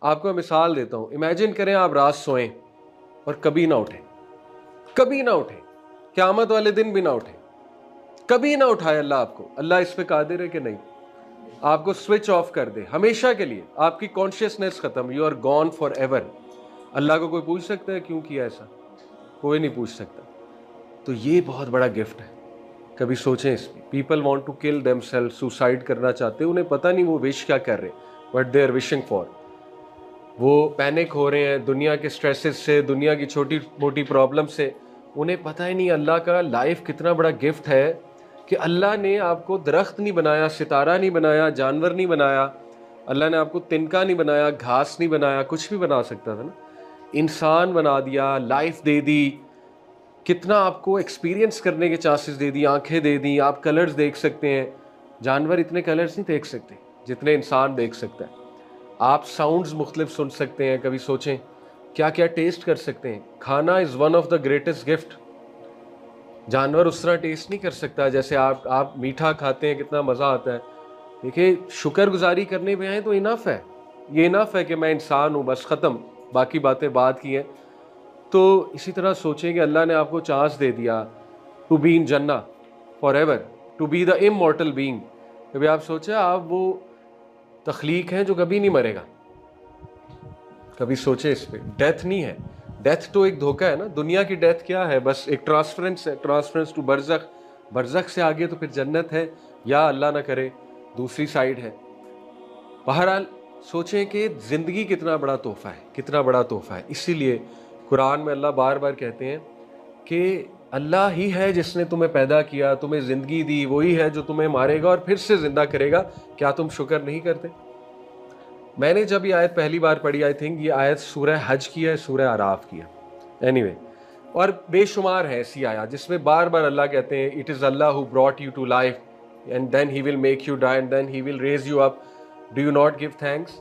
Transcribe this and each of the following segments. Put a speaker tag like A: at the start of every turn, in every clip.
A: आपको मैं मिसाल देता हूँ, इमेजिन करें आप रात सोएं और कभी ना उठें, कभी ना उठें, क़यामत वाले दिन भी ना उठें, कभी ना उठाए अल्लाह आपको। अल्लाह इस पे कादिर है कि नहीं? आपको स्विच ऑफ कर दे हमेशा के लिए, आपकी कॉन्शियसनेस खत्म, you are gone forever. अल्लाह को कोई पूछ सकता है क्यों किया ऐसा? कोई नहीं पूछ सकता। तो ये बहुत बड़ा गिफ्ट है, कभी सोचें इस पे। People want to kill themselves, suicide करना चाहते हैं, उन्हें पता नहीं वो विश क्या कर रहे हैं, but they are wishing for. वो पैनिक हो रहे हैं दुनिया के स्ट्रेसेस से, दुनिया की छोटी मोटी प्रॉब्लम से। उन्हें पता ही नहीं अल्लाह का लाइफ कितना बड़ा गिफ्ट है कि अल्लाह ने आपको दरख्त नहीं बनाया, सितारा नहीं बनाया, जानवर नहीं बनाया, अल्लाह ने आपको तिनका नहीं बनाया, घास नहीं बनाया, कुछ भी बना सकता था ना। इंसान बना दिया, लाइफ दे दी, कितना आपको एक्सपीरियंस करने के चांसेस दे दी, आंखें दे दी, आप कलर्स देख सकते हैं। जानवर इतने कलर्स नहीं देख सकते जितने इंसान देख सकता है। आप साउंड्स मुख्तलिफ सुन सकते हैं, कभी सोचें क्या क्या टेस्ट कर सकते हैं। खाना is one of the greatest gift. जानवर उस तरह टेस्ट नहीं कर सकता जैसे आप मीठा खाते हैं, कितना मज़ा आता है। देखिए, शुक्रगुजारी करने पे आए तो इनफ है, ये इनफ है कि मैं इंसान हूँ, बस ख़त्म, बाकी बातें बाद की हैं। तो इसी तरह सोचें कि अल्लाह ने आपको चांस दे दिया टू बी इन जन्ना for ever, to be the immortal being. कभी आप सोचे आप वो तख्लीक हैं जो कभी नहीं मरेगा? कभी सोचे इस पे? डेथ नहीं है, डेथ तो एक धोखा है ना। दुनिया की डेथ क्या है? बस एक ट्रांसफरेंस है, ट्रांसफरेंस टू बरज़ख। बरज़ख से आगे तो फिर जन्नत है, या अल्लाह ना करे दूसरी साइड है। बहरहाल सोचें कि ज़िंदगी कितना बड़ा तोहफ़ा है, कितना बड़ा तोहफ़ा है। इसीलिए कुरान में अल्लाह बार बार कहते हैं कि अल्लाह ही है जिसने तुम्हें पैदा किया, तुम्हें ज़िंदगी दी, वही है जो तुम्हें मारेगा और फिर से ज़िंदा करेगा। क्या तुम शुक्र नहीं करते? मैंने जब ये आयत पहली बार पढ़ी, आई थिंक ये आयत सूरह हज की है, सूरह आराफ की है, एनीवे और बेशुमार है ऐसी आयत जिसमें बार बार अल्लाह कहते हैं it is Allah who brought you to life and then he will make you die and then he will raise you up, do you not give thanks.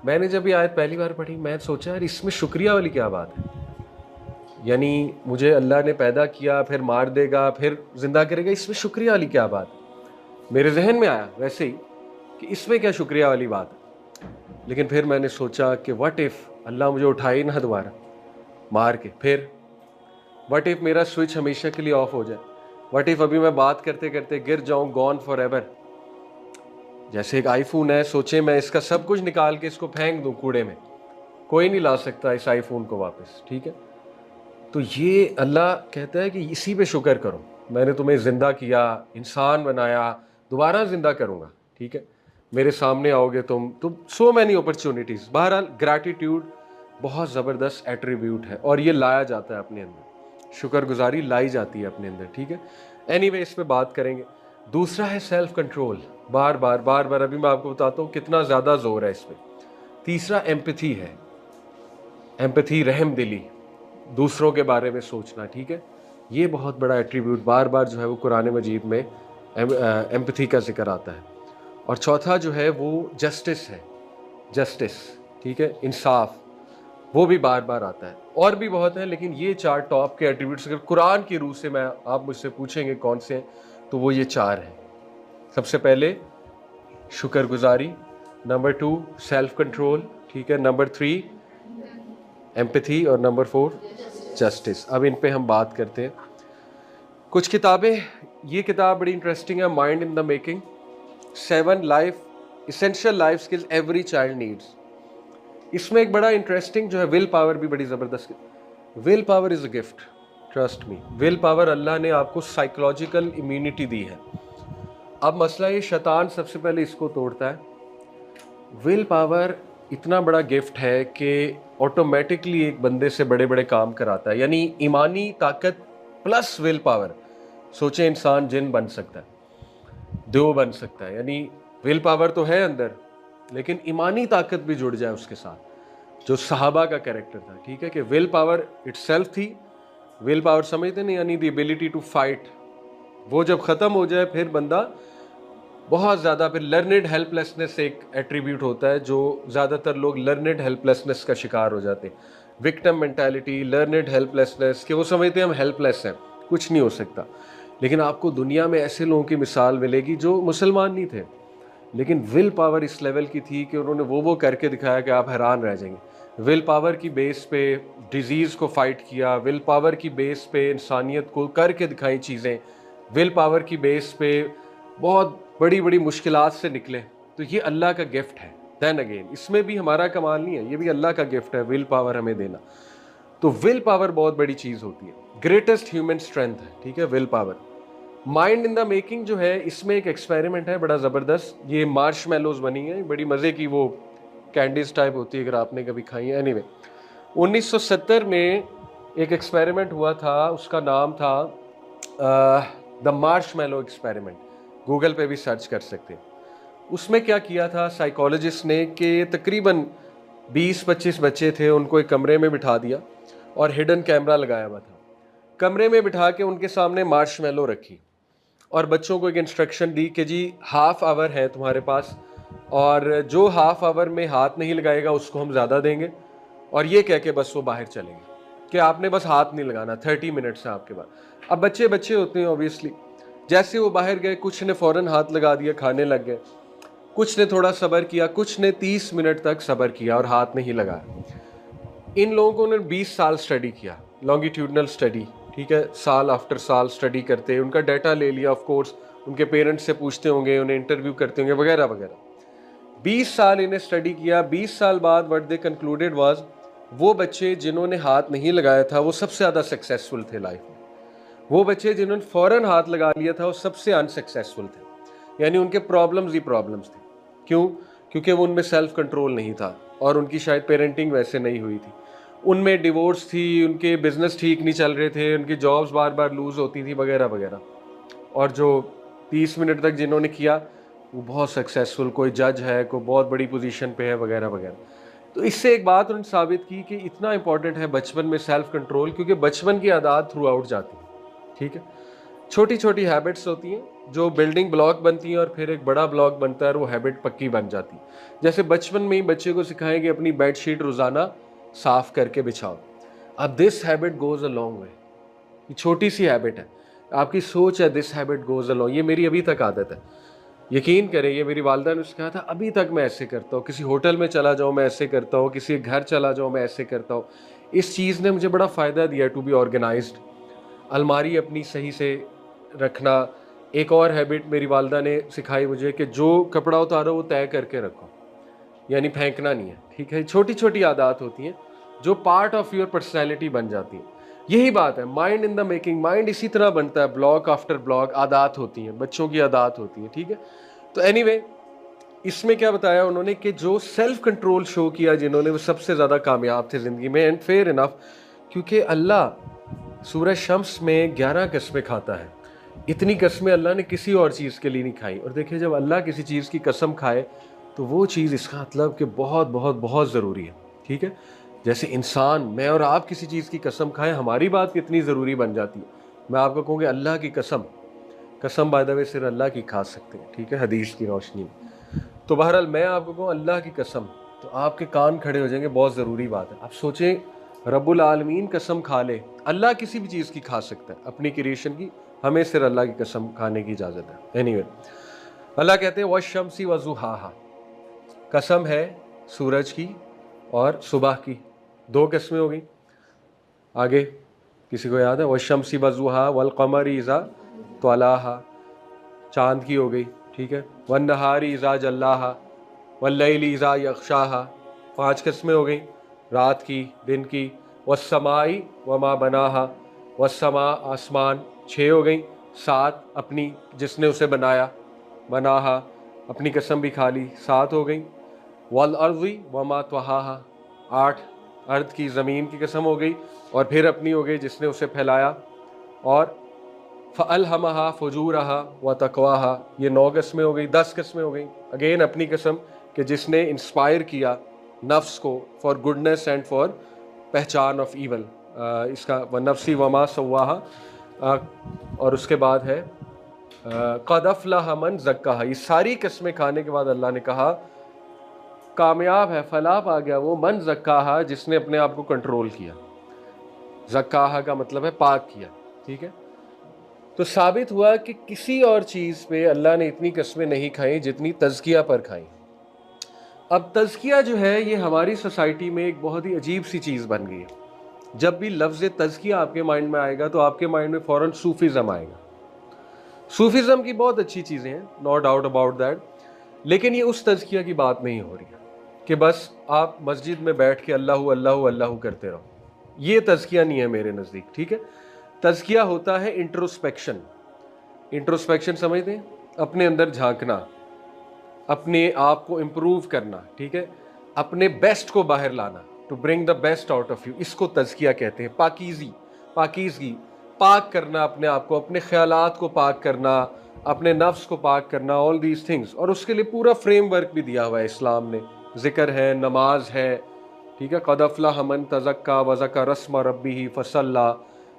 A: मैंने जब ये आयत पहली बार पढ़ी, मैं सोचा यार इसमें शुक्रिया वाली क्या बात है? यानी मुझे अल्लाह ने पैदा किया, फिर मार देगा, फिर ज़िंदा करेगा, इसमें शुक्रिया वाली क्या बात है? मेरे जहन में आया वैसे ही कि इसमें क्या शुक्रिया वाली बात है। लेकिन फिर मैंने सोचा कि व्हाट इफ़ अल्लाह मुझे उठाए ना दोबारा मार के, फिर व्हाट इफ़ मेरा स्विच हमेशा के लिए ऑफ हो जाए, व्हाट इफ़ अभी मैं बात करते करते गिर जाऊं, गॉन फॉर एवर। जैसे एक आईफोन है, सोचे मैं इसका सब कुछ निकाल के इसको फेंक दूं कूड़े में, कोई नहीं ला सकता इस आईफोन को वापस, ठीक है? तो ये अल्लाह कहता है कि इसी पे शुक्र करो, मैंने तुम्हें ज़िंदा किया, इंसान बनाया, दोबारा ज़िंदा करूँगा, ठीक है? मेरे सामने आओगे तुम सो मैनी अपॉर्चुनिटीज़। बहरहाल ग्रैटिट्यूड बहुत ज़बरदस्त एट्रीब्यूट है और ये लाया जाता है अपने अंदर, शुक्रगुजारी लाई जाती है अपने अंदर, ठीक है? एनीवे इस पे बात करेंगे। दूसरा है सेल्फ कंट्रोल। बार बार अभी मैं आपको बताता हूँ कितना ज़्यादा जोर है इस पर। तीसरा एम्पैथी है, एम्पैथी, रहम दिली, दूसरों के बारे में सोचना, ठीक है? ये बहुत बड़ा एट्रीब्यूट बार बार जो है वो कुरान मजीद में एम्पैथी का जिक्र आता है। और चौथा जो है वो जस्टिस है, जस्टिस, ठीक है, इंसाफ, वो भी बार बार आता है। और भी बहुत है, लेकिन ये चार टॉप के एट्रीब्यूट्स अगर कुरान की रूह से मैं आप मुझसे पूछेंगे कौन से हैं, तो वो ये चार हैं। सबसे पहले शुक्रगुजारी, नंबर 2 सेल्फ कंट्रोल, ठीक है, नंबर 3 एम्पैथी और नंबर 4 जस्टिस। अब इन पे हम बात करते हैं। कुछ किताबें, ये किताब बड़ी इंटरेस्टिंग है, mind in the making, 7 life essential life skills every child needs. इसमें एक बड़ा इंटरेस्टिंग जो है विल पावर भी बड़ी ज़बरदस्त। Willpower is a gift, trust me. Willpower अल्लाह ने आपको साइकोलॉजिकल इम्यूनिटी दी है। अब मसला ये शैतान सबसे पहले इसको तोड़ता है। विल पावर इतना बड़ा गिफ्ट है कि ऑटोमेटिकली एक बंदे से बड़े बड़े काम कराता है, यानी ईमानी ताकत प्लस विल पावर। सोचे इंसान जिन बन सकता है, देव बन सकता है, यानी विल पावर तो है अंदर, लेकिन ईमानी ताकत भी जुड़ जाए उसके साथ, जो सहाबा का कैरेक्टर था, ठीक है? कि विल पावर इटसेल्फ थी, विल पावर समझते नहीं, यानी द एबिलिटी टू फाइट। वो जब ख़त्म हो जाए फिर बंदा बहुत ज़्यादा, फिर लर्नेड हेल्पलेसनेस एक एट्रीब्यूट होता है जो ज़्यादातर लोग लर्नेड हेल्पलेसनेस का शिकार हो जाते हैं। विक्टिम मेंटालिटी, लर्नेड हेल्पलेसनेस, कि वो समझते हैं हम हेल्पलेस हैं, कुछ नहीं हो सकता। लेकिन आपको दुनिया में ऐसे लोगों की मिसाल मिलेगी जो मुसलमान नहीं थे, लेकिन विल पावर इस लेवल की थी कि उन्होंने वो करके दिखाया कि आप हैरान रह जाएंगे। विल पावर की बेस पे डिजीज़ को फाइट किया, विल पावर की बेस पे इंसानियत को करके दिखाई चीज़ें, विल पावर की बेस पे बहुत बड़ी बड़ी मुश्किलात से निकले। तो ये अल्लाह का गिफ्ट है। देन अगेन इसमें भी हमारा कमाल नहीं है, ये भी अल्लाह का गिफ्ट है विल पावर हमें देना। तो विल पावर बहुत बड़ी चीज़ होती है, ग्रेटेस्ट ह्यूमन स्ट्रेंथ है, ठीक है, will power. Mind in the making जो है, इसमें एक एक्सपेरिमेंट है बड़ा ज़बरदस्त। ये मार्शमैलोज बनी है, बड़ी मज़े की वो कैंडीज टाइप होती है, अगर आपने कभी खाई है। एनीवे 1970 में एक एक्सपेरिमेंट हुआ था, उसका नाम था द मार्शमैलो एक्सपेरिमेंट। गूगल पे भी सर्च कर सकते हैं। उसमें क्या किया था साइकोलॉजिस्ट ने कि तकरीबन 20-25 बच्चे थे, उनको एक कमरे में बिठा दिया और हिडन कैमरा लगाया हुआ था। कमरे में बिठा के उनके सामने मार्शमैलो रखी और बच्चों को एक इंस्ट्रक्शन दी कि जी हाफ आवर है तुम्हारे पास, और जो हाफ आवर में हाथ नहीं लगाएगा उसको हम ज़्यादा देंगे, और ये कह के बस वो बाहर चलेंगे कि आपने बस हाथ नहीं लगाना, 30 मिनट्स है आपके पास। अब बच्चे बच्चे होते हैं ऑब्वियसली, जैसे वो बाहर गए कुछ ने फ़ौरन हाथ लगा दिया, खाने लग गए, कुछ ने थोड़ा सब्र किया, कुछ ने 30 मिनट तक सब्र किया और हाथ नहीं लगाया। इन लोगों ने 20 साल स्टडी किया, लॉन्गिट्यूडनल स्टडी, ठीक है, साल आफ्टर साल स्टडी करते, उनका डाटा ले लिया, ऑफ कोर्स उनके पेरेंट्स से पूछते होंगे, उन्हें इंटरव्यू करते होंगे वगैरह वगैरह। 20 साल इन्हें स्टडी किया। 20 साल बाद व्हाट दे कंक्लूडेड वाज, वो बच्चे जिन्होंने हाथ नहीं लगाया था वो सबसे ज़्यादा सक्सेसफुल थे लाइफ में। वो बच्चे जिन्होंने फ़ौरन हाथ लगा लिया था वो सबसे अनसक्सेसफुल थे, यानी उनके प्रॉब्लम्स ही प्रॉब्लम्स थे। क्यों? क्योंकि वो उनमें सेल्फ कंट्रोल नहीं था और उनकी शायद पेरेंटिंग वैसे नहीं हुई थी, उनमें डिवोर्स थी, उनके बिजनेस ठीक नहीं चल रहे थे, उनकी जॉब्स बार बार लूज़ होती थी वगैरह वगैरह। और जो 30 मिनट तक जिन्होंने किया वो बहुत सक्सेसफुल, कोई जज है, कोई बहुत बड़ी पोजीशन पे है वगैरह वगैरह। तो इससे एक बात उन्होंने साबित की कि इतना इंपॉर्टेंट है बचपन में सेल्फ कंट्रोल, क्योंकि बचपन की आदत थ्रू आउट जाती है, ठीक है। छोटी छोटी हैबिट्स होती हैं जो बिल्डिंग ब्लॉक बनती हैं और फिर एक बड़ा ब्लॉक बनता है और वो हैबिट पक्की बन जाती है। जैसे बचपन में ही बच्चे को सिखाएं कि अपनी बेडशीट रोज़ाना साफ करके बिछाओ। अब this habit goes a long way, ये छोटी सी हैबिट है, आपकी सोच है, this habit goes a long, ये मेरी अभी तक आदत है, यकीन करें, ये मेरी वालदा ने सिखाया था, अभी तक मैं ऐसे करता हूँ, किसी होटल में चला जाऊँ मैं ऐसे करता हूँ, किसी घर चला जाऊँ मैं ऐसे करता हूँ। इस चीज़ ने मुझे बड़ा फ़ायदा दिया टू बी ऑर्गेनाइज्ड, अलमारी अपनी सही से रखना। एक और हैबिट मेरी वालदा ने सिखाई मुझे कि जो कपड़ा उतारो वो तय करके रखो, यानी फेंकना नहीं है, ठीक है। छोटी छोटी आदत होती हैं जो पार्ट ऑफ योर पर्सनैलिटी बन जाती हैं। यही बात है mind in the making. Mind इसी तरह बनता है, ब्लॉक आफ्टर ब्लॉक आदत होती हैं, बच्चों की आदत होती है, ठीक है। तो एनीवे इसमें क्या बताया उन्होंने कि जो सेल्फ कंट्रोल शो किया जिन्होंने, वो सबसे ज़्यादा कामयाब थे ज़िंदगी में। एंड फेयर इनफ, क्योंकि अल्लाह सूरज शम्स में 11 कस्में खाता है, इतनी कस्में अल्लाह ने किसी और चीज़ के लिए नहीं खाई। और देखिए जब अल्लाह किसी चीज़ की कसम खाए तो वो चीज़, इसका मतलब कि बहुत बहुत बहुत ज़रूरी है, ठीक है। जैसे इंसान, मैं और आप किसी चीज़ की कसम खाएं, हमारी बात कितनी ज़रूरी बन जाती है। मैं आपको कहूँगी अल्लाह की कसम, कसम बाय द वे सिर्फ अल्लाह की खा सकते हैं, ठीक है, हदीस की रोशनी में। तो बहरहाल मैं आपको कहूँ अल्लाह की कसम, तो आपके कान खड़े हो जाएंगे, बहुत ज़रूरी बात है। आप सोचें, रब्बुल आलमीन कसम खा ले, अल्लाह किसी भी चीज़ की खा सकता है अपनी क्रिएशन की, हमें सिर्फ अल्लाह की कसम खाने की इजाज़त है। एनीवे अल्लाह कहते हैं वश्शम्सी वज़ुहाहा, कसम है सूरज की और सुबह की, 2 कस्में हो गई। आगे किसी को याद है? वश्शम्सी वज़ुहा वल क़मरी इज़ा त्वलाहा, चांद की हो गई, ठीक है। वन नहारी इज़ा जल्लाहा वल्लैली इज़ा यग़शाहा, 5 कस्में हो गई, रात की, दिन की। वस्समाई वमा बनाहा, वस्समा आसमान, 6 हो गई। 7 अपनी, जिसने उसे बनाया, बनाहा, अपनी कसम भी खा ली, 7 हो गई। वल अर्ज़ी वमा त्वहाहा, 8 अर्द की, ज़मीन की कसम हो गई, और फिर अपनी हो गई जिसने उसे फैलाया। और फ़अल्हमहा फ़ुजूरहा व तक़वाहा, ये 9 कस्में हो गई, 10 कस्में हो गई। अगेन अपनी कसम कि जिसने इंस्पायर किया नफ्स को फॉर गुडनेस एंड फॉर पहचान ऑफ ईवल, इसका व नफ्सी वमा सव्वाहा। और उसके बाद है क़द अफ़लह मन ज़क्काहा। ये सारी कस्में खाने के बाद अल्लाह ने कहा कामयाब है, फलाह पा गया वो, मन ज़क्काहा, जिसने अपने आप को कंट्रोल किया। ज़क्काहा का मतलब है पाक किया, ठीक है। तो साबित हुआ कि किसी और चीज़ पे अल्लाह ने इतनी कस्में नहीं खाई जितनी तज़किया पर खाई। अब तज़किया जो है ये हमारी सोसाइटी में एक बहुत ही अजीब सी चीज़ बन गई है। जब भी लफ्ज़ तज़किया आपके माइंड में आएगा तो आपके माइंड में फ़ौरन सूफीज़म आएगा। सूफीज़म की बहुत अच्छी चीज़ें हैं, नो डाउट अबाउट दैट, लेकिन ये उस तज़किया की बात नहीं हो रही है कि बस आप मस्जिद में बैठ के अल्लाहू अल्लाहू अल्लाहू करते रहो। ये तज़किया नहीं है मेरे नज़दीक, ठीक है। तज़किया होता है इंट्रोस्पेक्शन। इंट्रोस्पेक्शन समझते हैं? अपने अंदर झांकना, अपने आप को इम्प्रूव करना, ठीक है, अपने बेस्ट को बाहर लाना, to bring the best out of you, इसको तज़किया कहते हैं। पाकीज़गी, पाक करना अपने आप को, अपने ख्यालात को पाक करना, अपने नफ्स को पाक करना, ऑल दीज थिंग्स। और उसके लिए पूरा फ्रेमवर्क भी दिया हुआ है इस्लाम ने। ज़िक्र है, नमाज है, ठीक है। क़द अफ़लह मन तज़क्का वज़क्कर रस्म रब्बिही फ़सल्ला,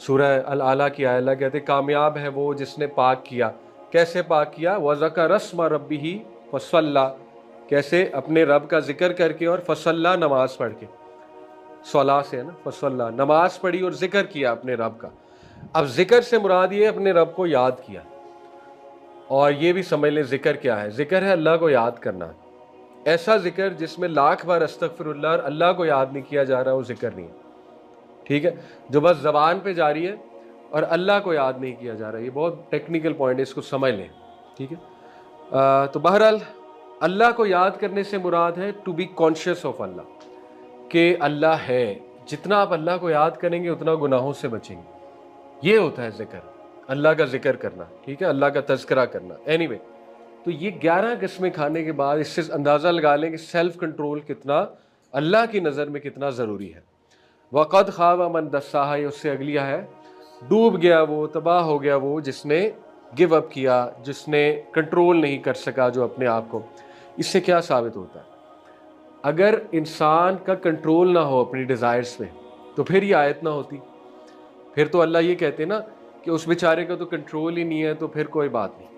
A: सूरह अल आला की आयला कहते कामयाब है वो जिसने पाक किया। कैसे पाक किया? वज़क्कर रस्म रब्बिही फ़सल्ला, कैसे? अपने रब का जिक्र करके और फसल्ला, नमाज पढ़ के, सला से है ना, फसल्ला, नमाज पढ़ी और जिक्र किया अपने रब का। अब जिक्र से मुराद ये अपने रब को याद किया। और ये भी समझ लें जिक्र क्या है। जिक्र है अल्लाह को याद करना। ऐसा जिक्र जिसमें लाख बार अस्तगफिरुल्लाह और अल्लाह को याद नहीं किया जा रहा, वो जिक्र नहीं है, ठीक है। जो बस ज़बान पे जारी है और अल्लाह को याद नहीं किया जा रहा, ये बहुत टेक्निकल पॉइंट है, इसको समझ लें, ठीक है। तो बहरहाल अल्लाह को याद करने से मुराद है टू बी कॉन्शियस ऑफ अल्लाह, कि अल्लाह है। जितना आप अल्लाह को याद करेंगे उतना गुनाहों से बचेंगे। ये होता है जिक्र, अल्लाह का जिक्र करना, ठीक है, अल्लाह का तज़किरा करना। एनीवे, तो ये 11 किस्में खाने के बाद इससे अंदाज़ा लगा लें कि सेल्फ कंट्रोल कितना अल्लाह की नज़र में कितना ज़रूरी है। वक़द ख़ाब मन दस्साहा, उससे अगलिया है डूब गया वो, तबाह हो गया वो जिसने गिव अप किया, जिसने कंट्रोल नहीं कर सका जो अपने आप को। इससे क्या साबित होता है? अगर इंसान का कंट्रोल ना हो अपनी डिज़ायर्स पे तो फिर ये आयत ना होती। फिर तो अल्लाह ये कहते ना कि उस बेचारे का तो कंट्रोल ही नहीं है, तो फिर कोई बात नहीं।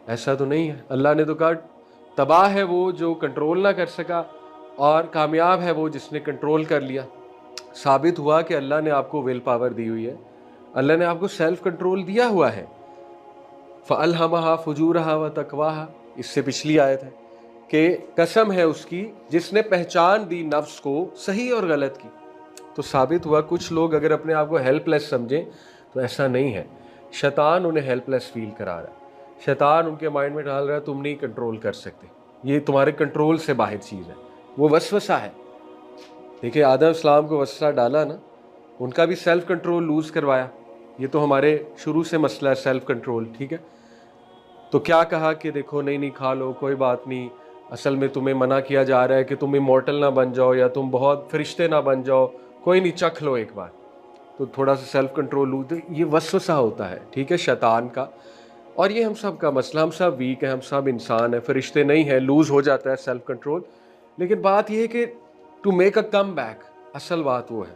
A: ऐसा तो नहीं है। अल्लाह ने तो कहा तबाह है वो जो कंट्रोल ना कर सका और कामयाब है वो जिसने कंट्रोल कर लिया। साबित हुआ कि अल्लाह ने आपको विल पावर दी हुई है, अल्लाह ने आपको सेल्फ कंट्रोल दिया हुआ है। फ़अल्हमहा फ़ुजूरहा व तक़वाहा, इससे पिछली आयत है कि कसम है उसकी जिसने पहचान दी नफ्स को सही और गलत की। तो साबित हुआ कुछ लोग अगर अपने आप को हेल्पलेस समझें तो ऐसा नहीं है। शैतान उन्हें हेल्पलेस फील करा रहा है, शैतान उनके माइंड में डाल रहा है तुम नहीं कंट्रोल कर सकते, ये तुम्हारे कंट्रोल से बाहर चीज़ है, वो वसवसा है। देखिए आदम इस्लाम को वसवसा डाला ना, उनका भी सेल्फ कंट्रोल लूज़ करवाया। ये तो हमारे शुरू से मसला है सेल्फ कंट्रोल, ठीक है। तो क्या कहा कि देखो नहीं खा लो, कोई बात नहीं, असल में तुम्हें मना किया जा रहा है कि तुम इमॉर्टल ना बन जाओ या तुम बहुत फरिश्ते ना बन जाओ, कोई नहीं चख लो एक बार। तो थोड़ा सा सेल्फ कंट्रोल लूज, ये वसवसा होता है, ठीक है, शैतान का। और ये हम सब का मसला, हम सब वीक है, हम सब इंसान है, फरिश्ते नहीं है, लूज हो जाता है सेल्फ कंट्रोल। लेकिन बात ये है कि to make a comeback, असल बात वो है।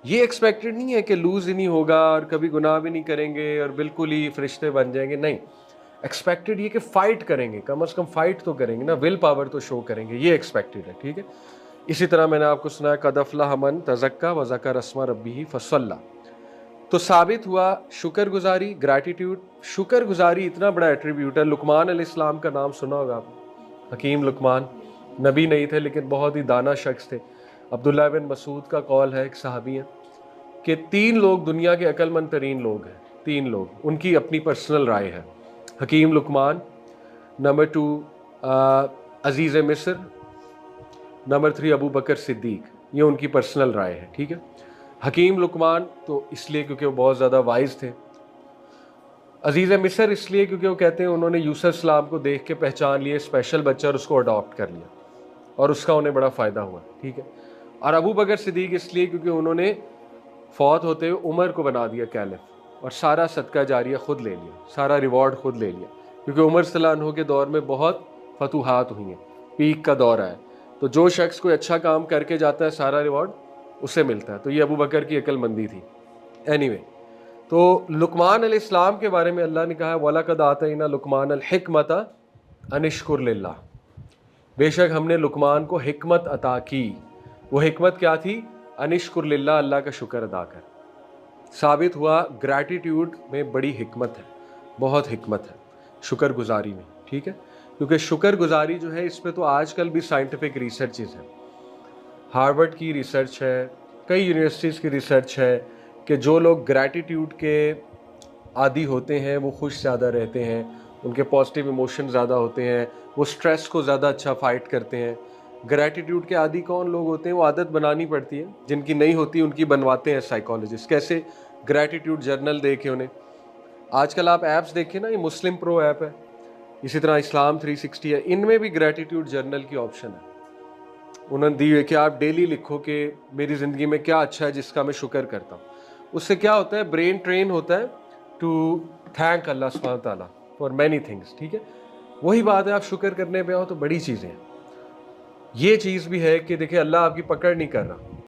A: ये एक्सपेक्टेड नहीं है कि लूज ही नहीं होगा और कभी गुनाह भी नहीं करेंगे और बिल्कुल ही फरिश्ते बन जाएंगे, नहीं। एक्सपेक्टेड ये कि फाइट करेंगे, कम से कम फाइट तो करेंगे ना, विल पावर तो शो करेंगे, ये एक्सपेक्टेड है, ठीक है। इसी तरह मैंने आपको सुनाया क़द अफ़लह मन तज़क्का व ज़क्कर रस्म रब्बिही फ़सल्ला। तो साबित हुआ शुक्रगुजारी, ग्रैटिट्यूड। शुक्रगुजारी इतना बड़ा एट्रीब्यूट है। लुकमान अलैहिस्सलाम का नाम सुना होगा आपने, हकीम लुकमान, नबी नहीं थे लेकिन बहुत ही दाना शख्स थे। अब्दुल्लाह बिन मसूद का कौल है, एक सहाबी हैं, कि 3 लोग दुनिया के अक्लमंद तरीन लोग हैं, 3 लोग, उनकी अपनी पर्सनल राय है। हकीम लुकमान, नंबर 2 अजीज़ मिस्र, नंबर 3 अबू बकर सिद्दीक, ये उनकी पर्सनल राय है, ठीक है। हकीम लुकमान तो इसलिए क्योंकि वो बहुत ज़्यादा वाइज थे। अजीज़ मिस्र इसलिए क्योंकि वो कहते हैं उन्होंने यूसुफ सलाम को देख के पहचान लिए स्पेशल बच्चा और उसको अडॉप्ट कर लिया और उसका उन्हें बड़ा फ़ायदा हुआ, ठीक है। और अबू बकर सिद्दीक इसलिए क्योंकि उन्होंने फौत होते हुए उमर को बना दिया कैलिफ और सारा सदका जारिया खुद ले लिया, सारा रिवॉर्ड खुद ले लिया, क्योंकि उमर सल्लल्लाहु के दौर में बहुत फतूहात हुई हैं, पीक का दौर है। तो जो शख्स कोई अच्छा काम करके जाता है सारा रिवॉर्ड उसे मिलता है। तो ये अबू बकर की अक्लमंदी थी। एनीवे, तो लुकमान अलैहिस्सलाम के बारे में अल्लाह ने कहा वलक़द आतैना लुकमान अल हिकमत अनिश्कुर लिल्लाह, बेशक हमने लुकमान को हिकमत अता की। वो हिकमत क्या थी? अनिश्कुर लिल्लाह, अल्लाह का शुक्र अदा कर। साबित हुआ ग्रैटिट्यूड में बड़ी हिकमत है, बहुत हिकमत है शुक्रगुजारी में, ठीक है। क्योंकि शुक्रगुजारी जो है, इस पे तो आजकल भी साइंटिफिक रिसर्चेज हैं, हार्वर्ड की रिसर्च है, कई यूनिवर्सिटीज़ की रिसर्च है कि जो लोग ग्रैटिट्यूड के आदी होते हैं वो खुश ज़्यादा रहते हैं, उनके पॉजिटिव इमोशन ज़्यादा होते हैं, वो स्ट्रेस को ज़्यादा अच्छा फाइट करते हैं। ग्रैटिट्यूड के आदी कौन लोग होते हैं? वो आदत बनानी पड़ती है, जिनकी नहीं होती उनकी बनवाते हैं साइकोलॉजिस्ट। कैसे? ग्रैटिट्यूड जर्नल दे के उन्हें। आजकल आप ऐप्स देखिए ना, ये मुस्लिम प्रो ऐप है, इसी तरह इस्लाम 360 है, इनमें भी ग्रैटिट्यूड जर्नल की ऑप्शन है। उन्होंने दी है कि आप डेली लिखो कि मेरी ज़िंदगी में क्या अच्छा है जिसका मैं शुक्र करता हूँ। उससे क्या होता है? ब्रेन ट्रेन होता है टू थैंक अल्लाह सुब्हान ताला फॉर मैनी थिंग्स, ठीक है। वही बात है, आप शुक्र करने पे आओ तो बड़ी चीज़ें हैं। ये चीज़ भी है कि देखिए अल्लाह आपकी पकड़ नहीं कर रहा,